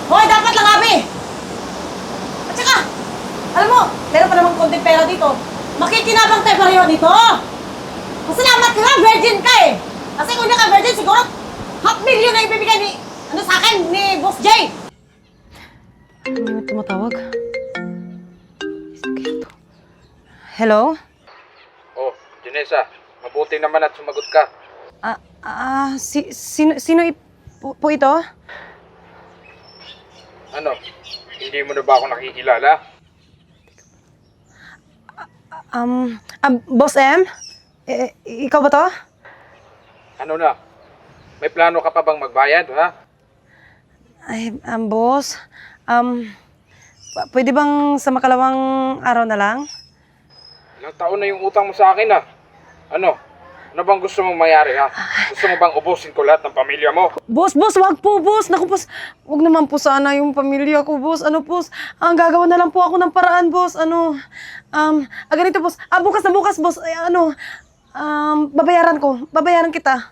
Hoy, dapat lang, Abi! At saka, alam mo, meron pa namang konting pera dito. Makikinabang tayo pareho dito! Masalamat ka nga, virgin ka eh! Kasi kung hindi ka virgin, siguro $500,000 na ibibigay ni, sa akin, ni Boss Jay! Ano yung tumatawag? Hello? Oh, Janessa, mabuti naman at sumagot ka. Sino po ito? Ano, hindi mo na ba ako nakikilala? Boss M? Ikaw ba to? Ano na, may plano ka pa bang magbayad, ha? Ay, boss. Pwede bang sa makalawang araw na lang? Ilang taon na yung utang mo sa akin, ha? Ano? Ano bang gusto mong mayari, ha? Gusto mo bang ubusin ko lahat ng pamilya mo? Boss, wag po, boss. Naku, boss. Wag naman po sana yung pamilya ko, boss. Ano, boss? Ang gagawa na lang po ako ng paraan, boss. Ganito, boss. Bukas na bukas, boss. Babayaran ko. Babayaran kita.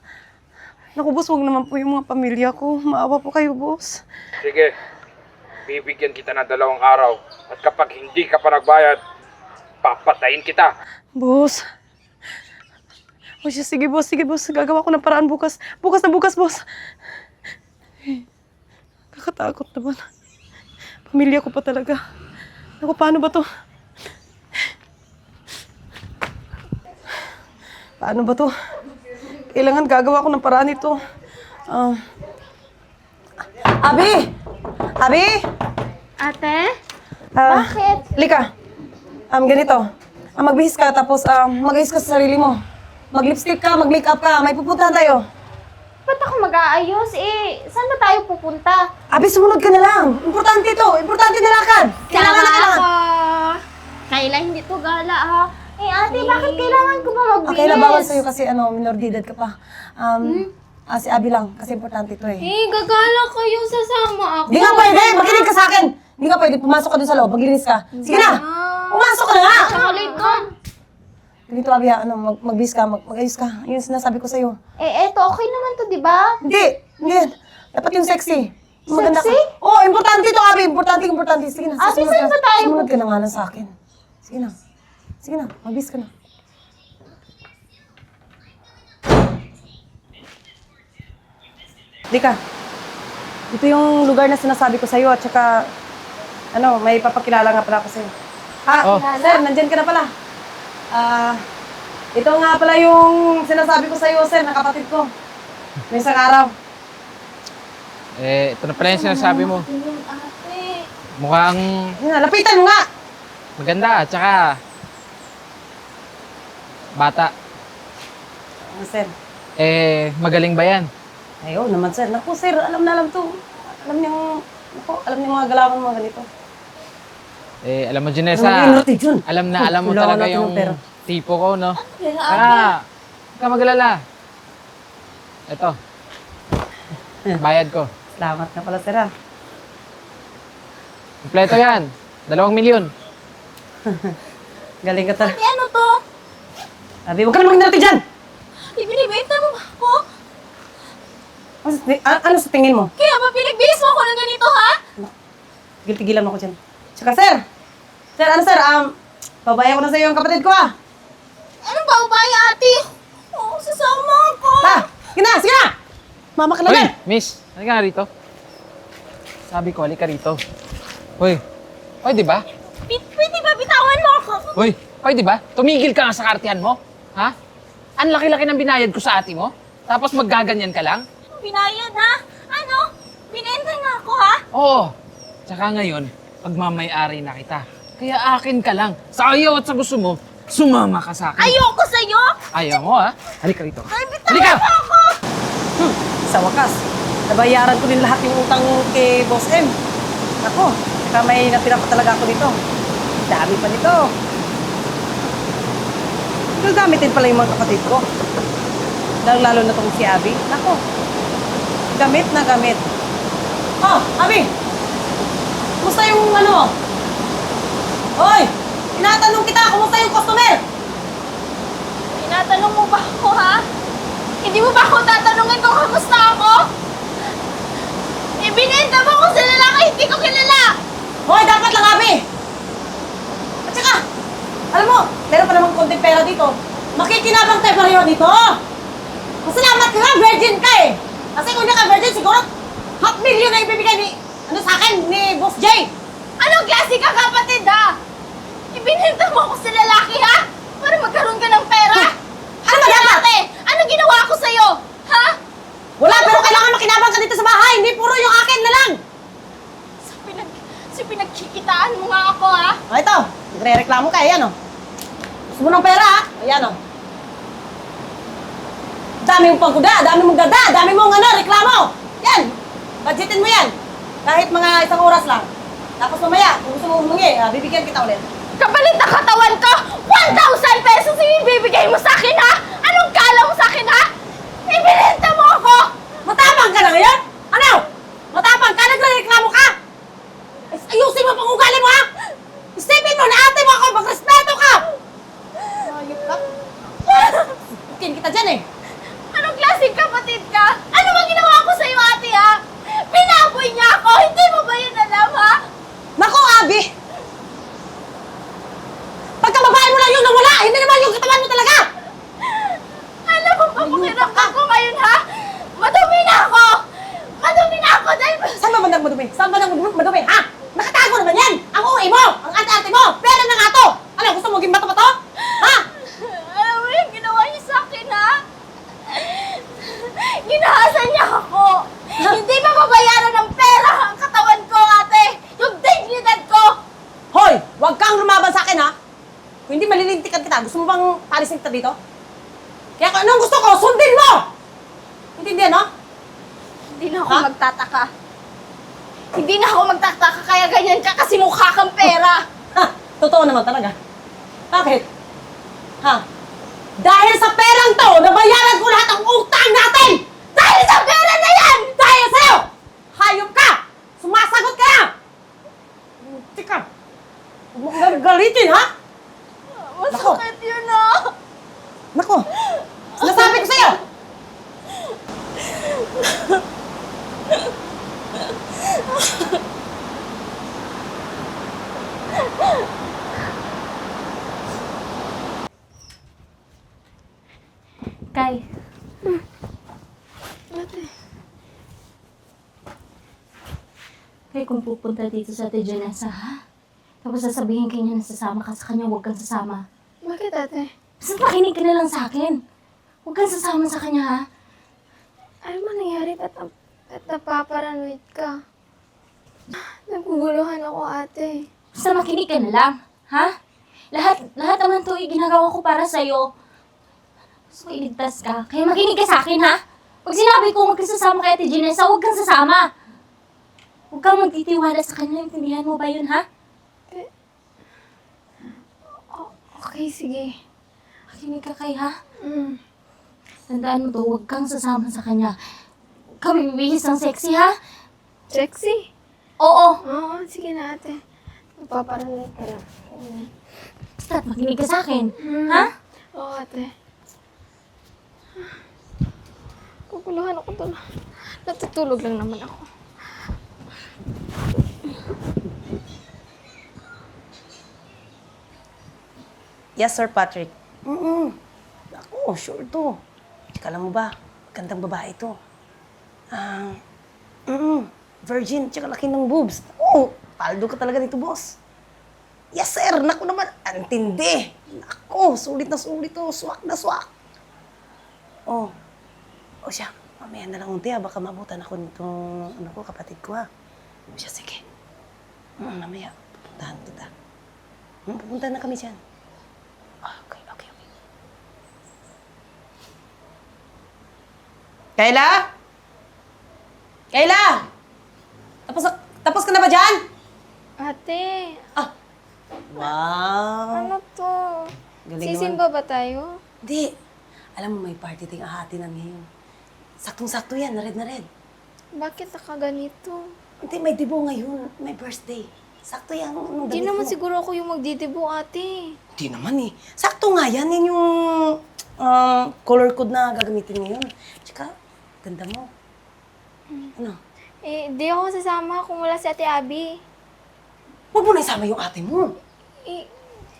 Naku, boss, wag naman po yung mga pamilya ko. Maawa po kayo, boss. Sige, bibigyan kita ng 2 araw. At kapag hindi ka pa nagbayad, papatayin kita. Boss. O siya, sige, boss. Sige, boss. Gagawa ko ng paraan bukas. Bukas na bukas, boss. Kakatakot naman. Pamilya ko pa talaga. Naku, paano ba to? Paano ba to? Kailangan gagawa ko ng paraan ito. Abi! Abi! Ate? Bakit? Lika. Ganito. Magbihis ka, tapos mag-ayos ka sa sarili mo. Mag-lipstick ka, mag-makeup ka. May pupuntahan tayo. Ba't ako mag-aayos? Saan ba tayo pupunta? Abi, sumunod ka na lang. Importante ito. Importante na lakad. Kailangan na kailangan. Kailan hindi to gala, ha? Ate, bakit kailangan ko ba magbihis? Okay, bawal sa'yo kasi minor de edad ka pa. Si Abi lang, kasi importante ito eh. Gagala kayo, sasama ako. Di nga pwede! Makinig ka sa akin! Di nga pwede, pumasok ka dun sa loob, maglinis ka. Sige na! Pumasok ka na nga! Chocolate doon. Ganito, Abi, magbihis ka, mag-ayos ka. Yun sinasabi ko sa'yo. Eto, okay naman to, di ba? Hindi. Dapat yung sexy. Maganda Sexy? ka. Oo, importante ito, Abi. Importante. Sige na. Abi, sumunod saan ka. ba tayo? Sumunod ka na nga lang sa akin. Sige na, magbihis ka na. Dika, ito yung lugar na sinasabi ko sa'yo at saka, may papakilala nga pala ako sa'yo. Sir, nandyan ka na pala. Ito nga pala yung sinasabi ko sa'yo, sir, na kapatid ko. May isang araw. Ito na pala yung sinasabi mo. Ate. Mukhang Lapitan mo nga! maganda at saka bata. Sir. Magaling ba yan? Ayaw naman, sir. Naku, sir, alam to. Alam niyang mga galawan mga ganito. Alam mo, Janessa, alam mo Kailangan talaga natin yung ng pera. tipo ko, no? Pero Huwag ka mag-alala. Ito. Bayad ko. Salamat na pala, sir, Kompleto yan. 2,000,000. Galing ka talaga. ano to? Abi, huwag ka na maging dyan! Ibinibenta mo ba ako? Ano sa tingin mo? Kaya ba pinagbihis mo ako ng ganito, ha? Tigilan mo ako dyan. Tsaka, sir! Sir, babayan ko na sa'yo yung kapatid ko, Anong babae, ate? Sasama ako. Sige na! Mama ka na Hoy, dyan! miss. Halika nga rito. Sabi ko, halika rito. Hoy, di ba? Pwede ba bitawan mo ako? Hoy, di ba? Tumigil ka nga sa kartihan mo. Ha? Ang laki-laki ng binayad ko sa ate mo. Tapos maggaganyan ka lang? Binayad, ha? Ano? Binenta nga ako, ha? Oo. Tsaka ngayon, pagmamay-ari na kita. Kaya akin ka lang. Sa ayaw at sa gusto mo, sumama ka sa akin. Ayoko sa'yo! Ayaw mo, ha? Halika rito. Ay, bitawan mo ako! Sa wakas, nabayaran ko din lahat yung utang kay Boss M. Ako, saka may natira pa talaga ako dito. Dami pa nito. Gagamitin pala yung mga kapatid ko. Lalo na tong si Abi. Nako, gamit na gamit. Abi! Kumusta yung mo? Hoy! Tinatanong kita, kumusta yung customer? Tinatanong mo ba ako, ha? Hindi mo ba ako tatanungin kung kamusta ako? Ibinenta mo ko sa lalaki meron pa namang konting pera dito. Makikinabang tayo pareho dito. Masalamat ka nga, virgin ka eh. Kasi kung hindi ka virgin, siguro $500,000 na ibibigay ni, sa akin, ni Boss Jay. Anong klase ka, kapatid, ha? Ibinenta mo ako sa lalaki, ha? Para magkaroon ka ng pera? Ano ba dapat? Ate, anong ginawa ko sa'yo? Ha? Wala, pero kailangan makinabang ka dito sa bahay. Hindi puro yung akin na lang. Sa pinagkikitaan mo nga ako, ha? O ito, nagre-reklamo ka. Ayan o. Gusto mo ng pera ha? Ayan o. Dami mong pagkuda, dami mong ganda, dami mong reklamo. Yan. Budgetin mo yan. Kahit mga 1 oras lang. Tapos mamaya, kung gusto mo humingi, bibigyan kita ulit. Kapalit na katawan ko! 1,000 pesos yung ibibigay mo sa akin, ha? Anong kala mo sa akin, ha? Ibinenta mo ako! Matapang ka na ngayon? Ano? Matapang ka? Nagre-reklamo ka? Ayusin mo pang ugali mo ha? Isipin mo na ate mo ako, magrespeto ka! Ayop ka? Ikin kita dyan eh. Anong klaseng kapatid ka? Ano bang ginawa ko sa'yo, ate, ha? Pinaboy niya ako! Hindi mo ba yun alam, ha? Naku, Abi! Pagkababae mo lang yung nawala, hindi naman yung katawan mo talaga! Alam mo ba pakiramdam ko ngayon, ha? Madumi na ako! Madumi na ako dahil... Saan ba bandang madumi? Saan ba madumi? Ha? Nakatago naman yan! Ang uwi mo! Ang ate-ate mo! Pera na nga to! Ano, gusto mo maging bato-bato? Ha? Alam mo yung ginawa niya sa akin, ha? Ginahasan niya ako! Hindi mababayaran ng pera ang katawan ko, ate! Yung dignidad ko! Hoy! Huwag kang lumaban sa akin ha! Kung hindi malilintikan kita, gusto mo bang palisin kita dito? Kaya kung anong gusto ko, sundin mo! Intindihan, no? Hindi na ako Ha? magtataka. Hindi na ako magtataka kaya ganyan ka kasi mukha kang pera. Ha? Totoo naman talaga. Bakit? Ha? Dahil sa perang to, nabayaran ko lahat ng utang natin! Dahil sa pera na yan! Dahil sa'yo! Hayop ka! Sumasagot ka na! Tika! Huwag mo kong galitin, ha? Masakit yun, ah. Nako! Sinasabi ko sa'yo! Kay. Kay, kung pupunta dito sa Ate Janessa, ha? Tapos sasabihin kay niya na sasama ka sa kanya, huwag kang sasama. Bakit, ate? Basta makinig ka na lang sa akin. Huwag kang sasama sa kanya, ha? Ano man nangyari? Ba't napaparanoid ka? Naguguluhan ako, ate. Basta makinig ka na lang, ha? Lahat naman to ginagawa ko para sa'yo. Gusto ko iligtas ka. Kaya makinig ka sa akin, ha? Pag sinabi ko huwag kang sasama kay Ate Janessa, huwag kang sasama. Huwag kang magtitiwala sa kanya. Intindihan mo ba yun, ha? Okay, sige. Makinig ka kay, ha? Mm. Tandaan mo to, huwag kang sasama sa kanya. Huwag kang bibihis ng sexy, ha? Sexy? Oo. Oo, sige na, ate. Napaparanoid ka lang. Basta makinig ka sa akin, ha? Oo, ate. Kukuluhan ako doon. Natutulog lang naman ako. Yes, Sir Patrick. Ako, sure to. Tsaka alam mo ba, gandang babae to. Virgin, tsaka laki ng boobs. Oo, paldo ka talaga nito, boss. Yes, sir. Naku naman, antindi. Naku, sulit na sulit to. Swak na swak. Oh. O siya, mamaya na lang unti ha. Baka mabutan ako nitong, kapatid ko ha. O siya, sige. Mamaya, pupuntahan kita. Pupunta na kami dyan. Okay. Kayla? Kayla! Tapos ka na ba dyan? Ate, Wow! ano to? Galing Sisimba ba tayo? Di. Alam mo, may party ting ahatinan ngayon. Saktong-sakto yan, na red. Bakit nakaganito? Hindi, may dibo ngayon. May birthday. Sakto yan. Hindi naman siguro ako yung magdidibo, ate. Hindi naman eh. Sakto nga yan. Yan yung color code na gagamitin ngayon. Tsaka, ganda mo. Ano? Di ako sasama kung wala si Ate Abby. Huwag mo na isama yung ate mo.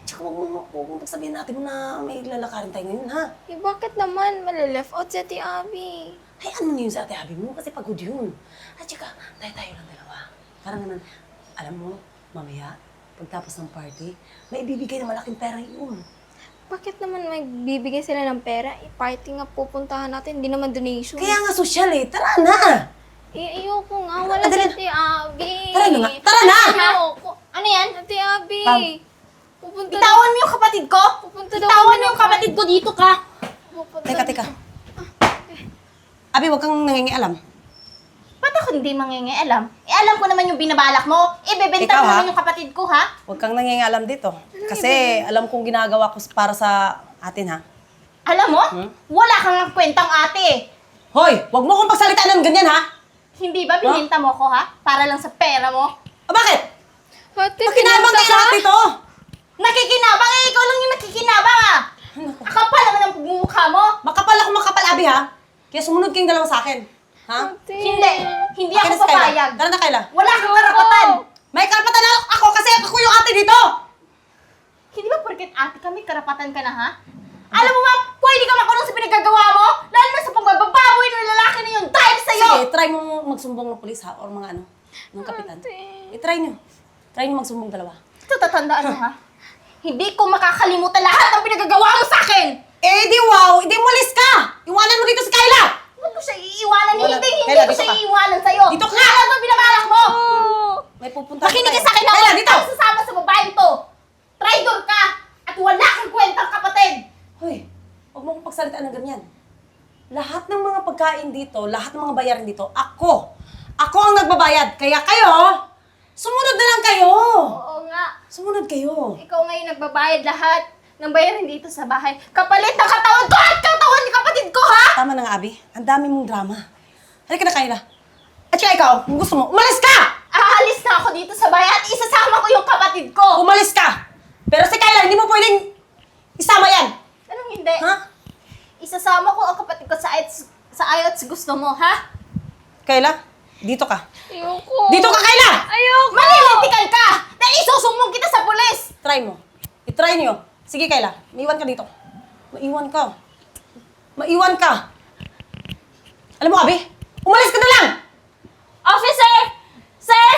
Tsaka huwag mo pagsabihin natin na may lalakarin tayo ngayon, ha? Eh, bakit naman? Malaleft out si Ate Abby. Hayaan mo na yun sa ate Abby mo kasi pagod yun. At tsaka, tayo lang dalawa. Para naman, alam mo, mamaya, pagtapos ng party, may ibibigay na malaking pera yun. Bakit naman may bibigay sila ng pera? I-party nga pupuntahan natin, hindi naman donation. Kaya nga social eh, tara na! Eh, ayoko nga, wala si Dali na. Ate Abby. Tara na nga, tara na! Ayoko. Ano yan? Ate Abby. Pam. Pupunta Bitawan mo yung kapatid ko! Pupunta daw Bitawan kami mo yung ng- kapatid ko dito ka! Pupunta. Teka. Abi, huwag kang nangingialam. Ba't ako hindi mangingialam? Alam ko naman yung binabalak mo. Ibebenta Ikaw, mo ha? naman yung kapatid ko, ha? Huwag kang nangingialam dito. Kasi alam kong ginagawa ko para sa atin, ha? Alam mo, wala kang ang kwentang ate. Hoy, huwag mo kong pagsalitaan ng ganyan, ha? Hindi ba bininta mo ko, ha? Para lang sa pera mo? O bakit? Ate, Makinabang pinunta kayo ka? lahat dito! Nakikinabang eh! Ikaw lang yung nakikinabang, ha? Akapal naman ang pagmumukha mo. Makapal ako makapal, Abi, ha? Kaya sumunod kayong dalawa sa akin. Ha? Ate. Hindi Akin na ako si Kayla. papayag. Tara na, Kayla. Wala kang karapatan. May karapatan ako kasi ako yung ate dito! Hindi ba porket ate ka, may karapatan ka na, ha? Alam mo ba, pwede ka makulong sa pinagagawa mo? Lalo na sa pagbababoy ng lalaki na yun dahil sa'yo! Sige, try mo magsumbong ng polis, ha? Or mga ng kapitan. I-try nyo. Try nyo magsumbong dalawa. Ito, tatandaan mo, ha? Hindi ko makakalimutan lahat ng pinagagawa mo sa akin! Eh, di wow! Di umalis ka! Iwanan mo dito si Kayla! Huwag ko siya iiwanan. Wala. Hindi Kayla, ko dito siya ka. iiwanan sa'yo. Dito ka. Ano ba binabalak mo? May pupunta Makinig ka tayo. sa akin, Kayla, Huwag dito! kang sasama sa babaeng to. Traitor ka! At wala kang kwentang kapatid! Hoy, huwag mo kong pagsalitaan ng ganyan. Lahat ng mga pagkain dito, lahat ng mga bayarin dito, ako. Ako ang nagbabayad. Kaya kayo, sumunod na lang kayo. Oo nga. Sumunod kayo. Ikaw ngayon nagbabayad lahat ng bayarin dito sa bahay. Kapalit ng katawan ko at katawan ni kapatid ko, ha? Tama na nga, Abi. Ang dami mong drama. Halika na, Kayla. At saka ikaw, kung gusto mo, umalis ka! Aalis na ako dito sa bahay at isasama ko yung kapatid ko. Umalis ka! Pero si Kayla, hindi mo pwedeng isama yan. Anong hindi? Ha? Isasama ko ang kapatid ko sa ayaw at sa gusto mo, ha? Kayla, dito ka. Ayoko. Dito ka, Kayla! Ayoko. Manilintikan ka! Dahil isusumbong kita sa pulis! Try mo. I-try niyo. Sige, Kayla. Maiwan ka dito. Maiwan ka. Maiwan ka. Alam mo, Abi, umalis ka na lang! Officer! Sir!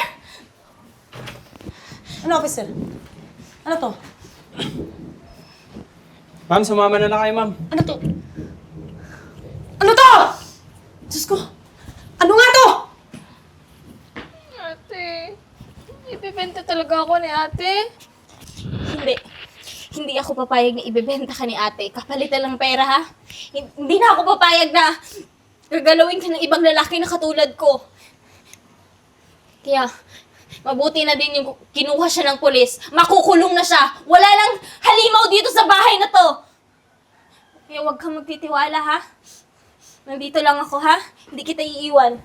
Ano, officer? Ano to? Ma'am, sumama na lang kayo, ma'am. Ano to? Ano to? Diyos ko. Ano nga to? Ate, ibibenta talaga ako ni ate. Hindi. Hindi ako papayag na ibebenta ka ni ate. Kapalitan ng pera, ha? Hindi na ako papayag na gagalawin ka ng ibang lalaki na katulad ko. Kaya, mabuti na din yung kinuha siya ng pulis. Makukulong na siya. Wala lang halimaw dito sa bahay na to. Kaya huwag kang magtitiwala, ha? Nandito lang ako, ha? Hindi kita iiwan.